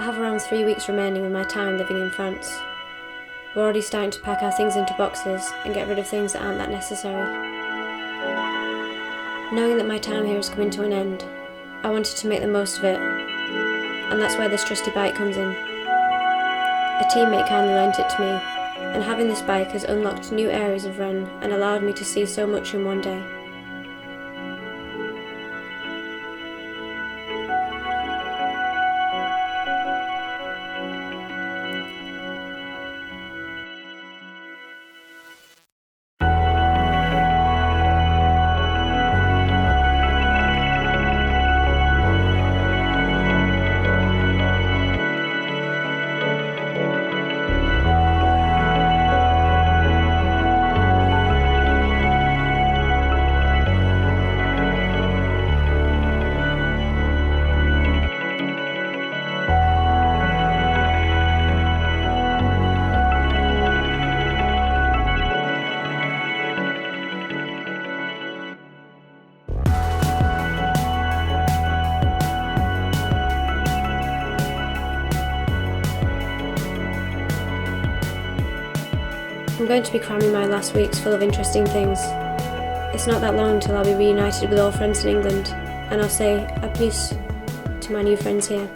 I have around 3 weeks remaining of my time living in France. We're already starting to pack our things into boxes and get rid of things that aren't that necessary. Knowing that my time here is coming to an end, I wanted to make the most of it, and that's where this trusty bike comes in. A teammate kindly lent it to me, and having this bike has unlocked new areas of Rennes and allowed me to see so much in one day. I'm going to be cramming my last weeks full of interesting things. It's not that long until I'll be reunited with all friends in England, and I'll say à plus to my new friends here.